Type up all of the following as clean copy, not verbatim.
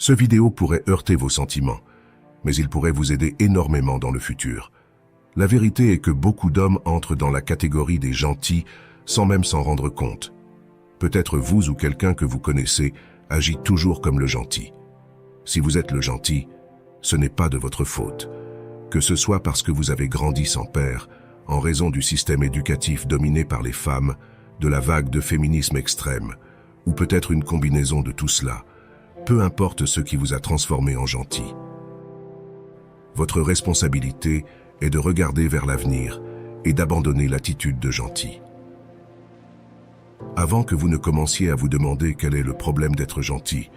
Ce vidéo pourrait heurter vos sentiments, mais il pourrait vous aider énormément dans le futur. La vérité est que beaucoup d'hommes entrent dans la catégorie des gentils sans même s'en rendre compte. Peut-être vous ou quelqu'un que vous connaissez agit toujours comme le gentil. Si vous êtes le gentil, ce n'est pas de votre faute. Que ce soit parce que vous avez grandi sans père, en raison du système éducatif dominé par les femmes, de la vague de féminisme extrême, ou peut-être une combinaison de tout cela, peu importe ce qui vous a transformé en gentil. Votre responsabilité est de regarder vers l'avenir et d'abandonner l'attitude de gentil. Avant que vous ne commenciez à vous demander quel est le problème d'être gentil,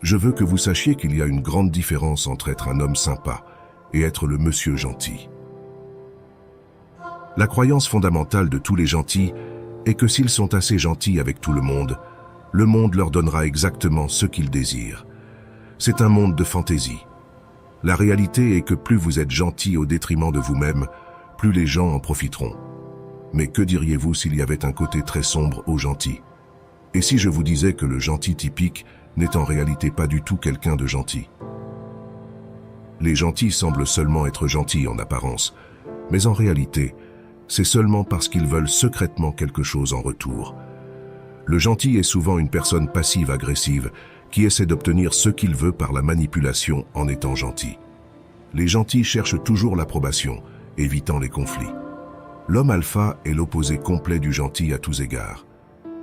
je veux que vous sachiez qu'il y a une grande différence entre être un homme sympa et être le monsieur gentil. La croyance fondamentale de tous les gentils est que s'ils sont assez gentils avec tout le monde leur donnera exactement ce qu'ils désirent. C'est un monde de fantaisie. La réalité est que plus vous êtes gentil au détriment de vous-même, plus les gens en profiteront. Mais que diriez-vous s'il y avait un côté très sombre aux gentils? Et si je vous disais que le gentil typique n'est en réalité pas du tout quelqu'un de gentil? Les gentils semblent seulement être gentils en apparence, mais en réalité, c'est seulement parce qu'ils veulent secrètement quelque chose en retour. Le gentil est souvent une personne passive-agressive qui essaie d'obtenir ce qu'il veut par la manipulation en étant gentil. Les gentils cherchent toujours l'approbation, évitant les conflits. L'homme alpha est l'opposé complet du gentil à tous égards.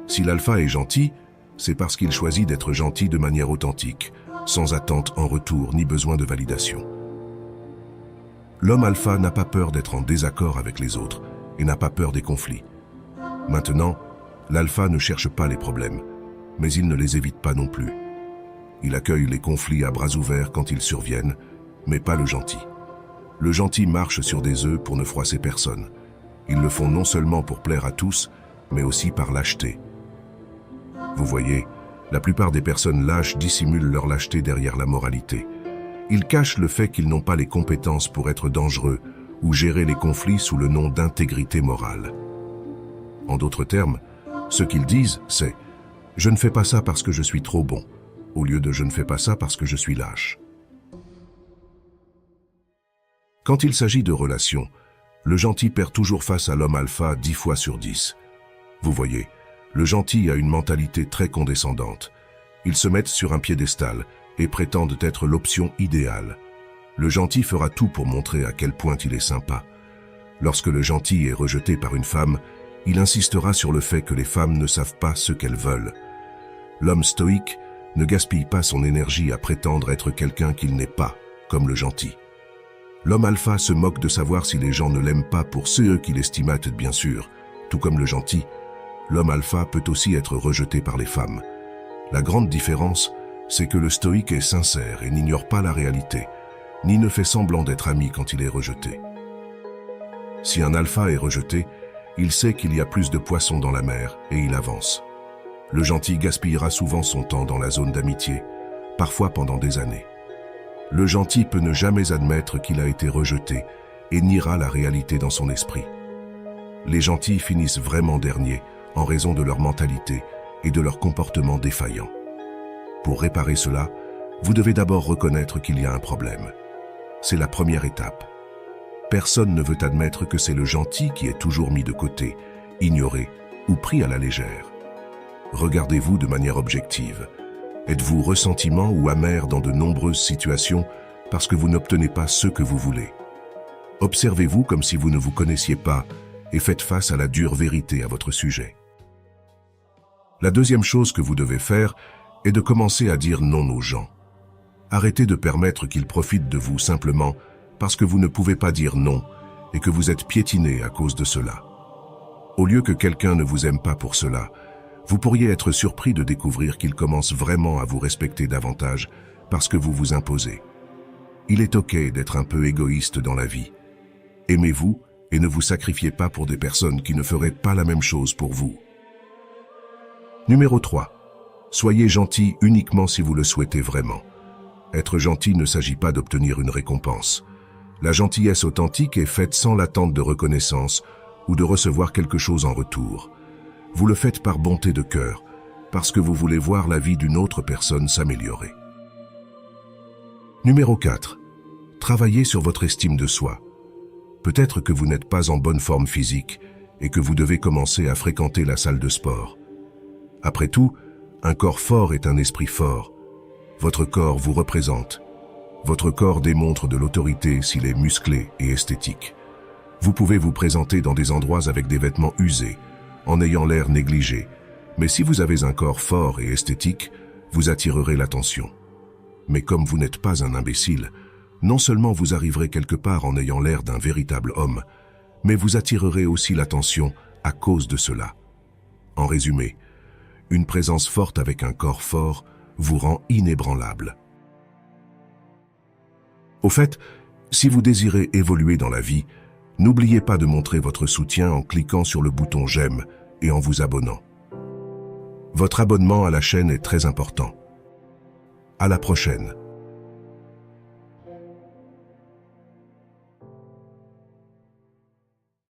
Si l'alpha est gentil, c'est parce qu'il choisit d'être gentil de manière authentique, sans attente en retour ni besoin de validation. L'homme alpha n'a pas peur d'être en désaccord avec les autres et n'a pas peur des conflits. Maintenant, l'alpha ne cherche pas les problèmes, mais il ne les évite pas non plus. Il accueille les conflits à bras ouverts quand ils surviennent, mais pas le gentil. Le gentil marche sur des œufs pour ne froisser personne. Ils le font non seulement pour plaire à tous, mais aussi par lâcheté. Vous voyez, la plupart des personnes lâches dissimulent leur lâcheté derrière la moralité. Ils cachent le fait qu'ils n'ont pas les compétences pour être dangereux ou gérer les conflits sous le nom d'intégrité morale. En d'autres termes, ce qu'ils disent, c'est « je ne fais pas ça parce que je suis trop bon », au lieu de « je ne fais pas ça parce que je suis lâche ». Quand il s'agit de relations, le gentil perd toujours face à l'homme alpha 10 fois sur 10. Vous voyez, le gentil a une mentalité très condescendante. Ils se mettent sur un piédestal et prétendent être l'option idéale. Le gentil fera tout pour montrer à quel point il est sympa. Lorsque le gentil est rejeté par une femme, il insistera sur le fait que les femmes ne savent pas ce qu'elles veulent. L'homme stoïque ne gaspille pas son énergie à prétendre être quelqu'un qu'il n'est pas, comme le gentil. L'homme alpha se moque de savoir si les gens ne l'aiment pas pour ceux qu'il estime être bien sûr. Tout comme le gentil, l'homme alpha peut aussi être rejeté par les femmes. La grande différence, c'est que le stoïque est sincère et n'ignore pas la réalité, ni ne fait semblant d'être ami quand il est rejeté. Si un alpha est rejeté, il sait qu'il y a plus de poissons dans la mer et il avance. Le gentil gaspillera souvent son temps dans la zone d'amitié, parfois pendant des années. Le gentil peut ne jamais admettre qu'il a été rejeté et niera la réalité dans son esprit. Les gentils finissent vraiment derniers en raison de leur mentalité et de leur comportement défaillant. Pour réparer cela, vous devez d'abord reconnaître qu'il y a un problème. C'est la première étape. Personne ne veut admettre que c'est le gentil qui est toujours mis de côté, ignoré ou pris à la légère. Regardez-vous de manière objective. Êtes-vous ressentiment ou amer dans de nombreuses situations parce que vous n'obtenez pas ce que vous voulez? Observez-vous comme si vous ne vous connaissiez pas et faites face à la dure vérité à votre sujet. La deuxième chose que vous devez faire est de commencer à dire non aux gens. Arrêtez de permettre qu'ils profitent de vous simplement parce que vous ne pouvez pas dire non et que vous êtes piétiné à cause de cela. Au lieu que quelqu'un ne vous aime pas pour cela, vous pourriez être surpris de découvrir qu'il commence vraiment à vous respecter davantage parce que vous vous imposez. Il est ok d'être un peu égoïste dans la vie. Aimez-vous et ne vous sacrifiez pas pour des personnes qui ne feraient pas la même chose pour vous. Numéro 3. Soyez gentil uniquement si vous le souhaitez vraiment. Être gentil ne s'agit pas d'obtenir une récompense. La gentillesse authentique est faite sans l'attente de reconnaissance ou de recevoir quelque chose en retour. Vous le faites par bonté de cœur, parce que vous voulez voir la vie d'une autre personne s'améliorer. Numéro 4. Travaillez sur votre estime de soi. Peut-être que vous n'êtes pas en bonne forme physique et que vous devez commencer à fréquenter la salle de sport. Après tout, un corps fort est un esprit fort. Votre corps vous représente. Votre corps démontre de l'autorité s'il est musclé et esthétique. Vous pouvez vous présenter dans des endroits avec des vêtements usés, en ayant l'air négligé. Mais si vous avez un corps fort et esthétique, vous attirerez l'attention. Mais comme vous n'êtes pas un imbécile, non seulement vous arriverez quelque part en ayant l'air d'un véritable homme, mais vous attirerez aussi l'attention à cause de cela. En résumé, une présence forte avec un corps fort vous rend inébranlable. Au fait, si vous désirez évoluer dans la vie, n'oubliez pas de montrer votre soutien en cliquant sur le bouton j'aime et en vous abonnant. Votre abonnement à la chaîne est très important. À la prochaine.